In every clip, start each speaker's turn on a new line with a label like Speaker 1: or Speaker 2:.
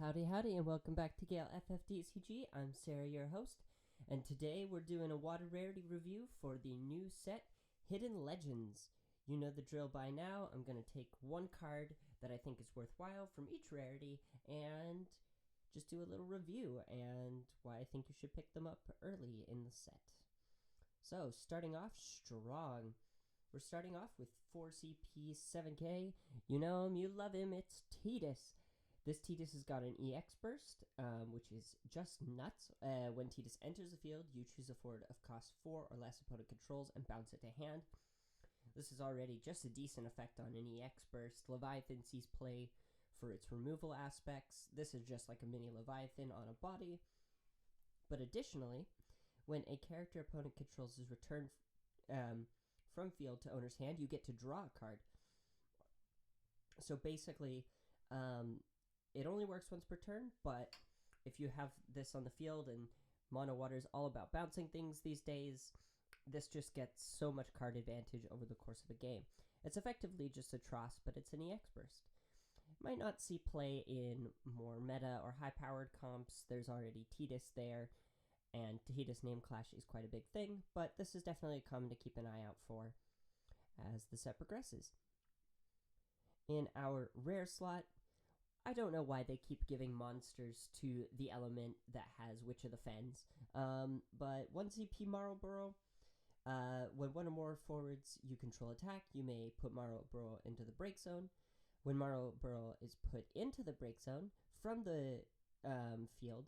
Speaker 1: Howdy, howdy, and welcome back to Gale FFTCG. I'm Serah, your host, and today we're doing a water rarity review for the new set, Hidden Legends. You know the drill by now. I'm going to take one card that I think is worthwhile from each rarity and just do a little review and why I think you should pick them up early in the set. So, starting off strong. We're starting off with 4CP 7K. You know him, you love him, it's Tidus. This Tidus has got an EX burst, which is just nuts. When Tidus enters the field, you choose a forward of cost 4 or less opponent controls and bounce it to hand. This is already just a decent effect on an EX burst. Leviathan sees play for its removal aspects. This is just like a mini Leviathan on a body. But additionally, when a character opponent controls is returned from field to owner's hand, you get to draw a card. So basically, it only works once per turn, but if you have this on the field, and Mono Water is all about bouncing things these days, this just gets so much card advantage over the course of a game. It's effectively just a Tross, but it's an EX burst. Might not see play in more meta or high-powered comps. There's already Tidus there, and Tidus name clash is quite a big thing, but this is definitely a common to keep an eye out for as the set progresses. In our rare slot, I don't know why they keep giving monsters to the element that has Witch of the Fens, but 1CP Marlborough, when one or more forwards you control attack, you may put Marlborough into the break zone. When Marlborough is put into the break zone from the field,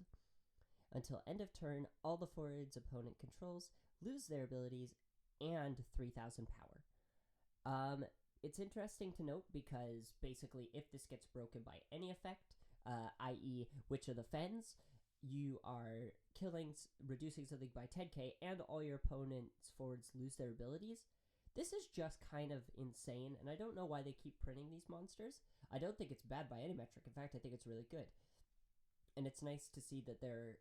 Speaker 1: until end of turn, all the forwards opponent controls lose their abilities and 3,000 power. It's interesting to note because basically if this gets broken by any effect, i.e. Witch of the Fens, you are reducing something by 10k and all your opponent's forwards lose their abilities. This is just kind of insane, and I don't know why they keep printing these monsters. I don't think it's bad by any metric. In fact, I think it's really good. And it's nice to see that they're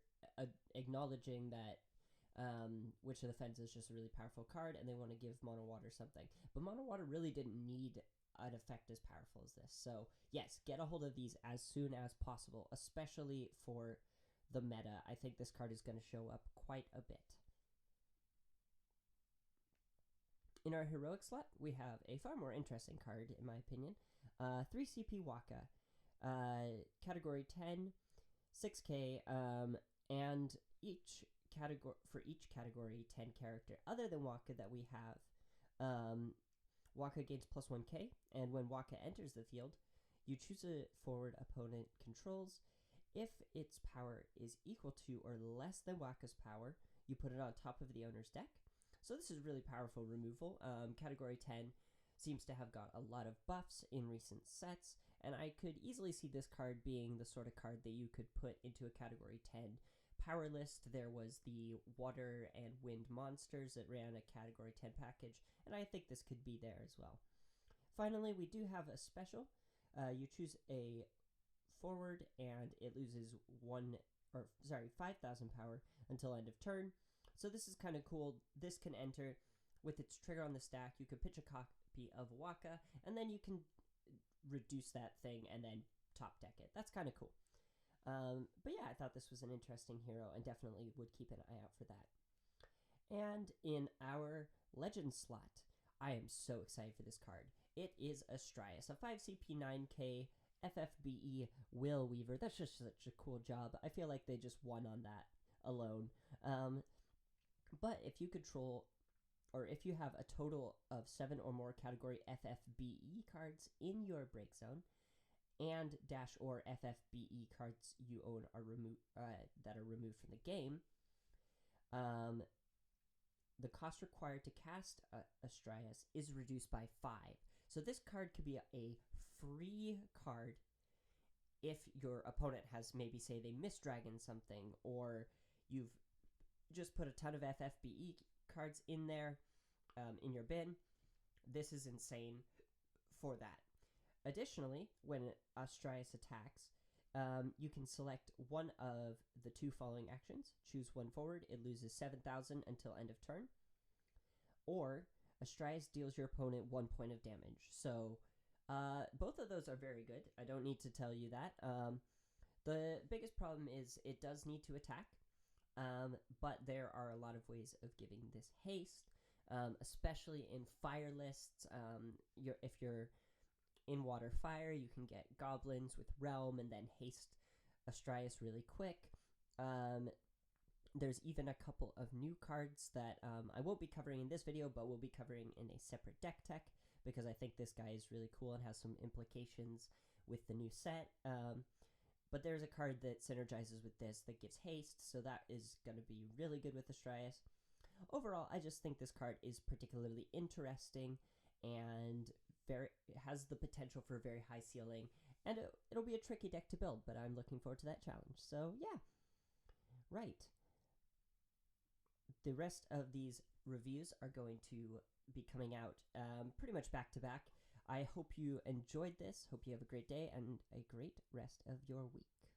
Speaker 1: acknowledging that Witch of the Fens is just a really powerful card, and they want to give Mono Water something. But Mono Water really didn't need an effect as powerful as this. So, yes, get a hold of these as soon as possible, especially for the meta. I think this card is going to show up quite a bit. In our heroic slot, we have a far more interesting card, in my opinion. 3CP Waka. Category 10, 6k, and each category 10 character other than Waka that we have, Waka gains plus 1k, and when Waka enters the field, you choose a forward opponent controls. If its power is equal to or less than Waka's power, you put it on top of the owner's deck. So this is really powerful removal. Category 10 seems to have got a lot of buffs in recent sets, and I could easily see this card being the sort of card that you could put into a Category 10 power list. There was the water and wind monsters that ran a Category 10 package, and I think this could be there as well. Finally, we do have a special. You choose a forward, and it loses 5,000 power until end of turn. So this is kind of cool. This can enter with its trigger on the stack. You could pitch a copy of Waka, and then you can reduce that thing and then top deck it. That's kind of cool. But yeah, I thought this was an interesting hero and definitely would keep an eye out for that. And in our legend slot, I am so excited for this card. It is Astraeus, a 5CP 9k FFBE Will Weaver. That's just such a cool job. I feel like they just won on that alone. But if you control, or if you have a total of 7 or more category FFBE cards in your break zone, and dash or FFBE cards you own are that are removed from the game, the cost required to cast Astraeus is reduced by 5. So this card could be a free card if your opponent has, maybe say they misdragon something, or you've just put a ton of FFBE cards in there in your bin. This is insane for that. Additionally, when Astraeus attacks, you can select one of the 2 following actions. Choose one forward. It loses 7,000 until end of turn. Or Astraeus deals your opponent 1 point of damage. So both of those are very good. I don't need to tell you that. The biggest problem is it does need to attack, but there are a lot of ways of giving this haste, especially in fire lists. If you're in water fire, you can get goblins with realm and then haste Astraeus really quick. There's even a couple of new cards that I won't be covering in this video, but we'll be covering in a separate deck tech, because I think this guy is really cool and has some implications with the new set. But there's a card that synergizes with this that gives haste, so that is going to be really good with Astraeus. Overall, I just think this card is particularly interesting and has the potential for a very high ceiling, and it'll be a tricky deck to build, but I'm looking forward to that challenge. So yeah, right. The rest of these reviews are going to be coming out pretty much back to back. I hope you enjoyed this. Hope you have a great day and a great rest of your week.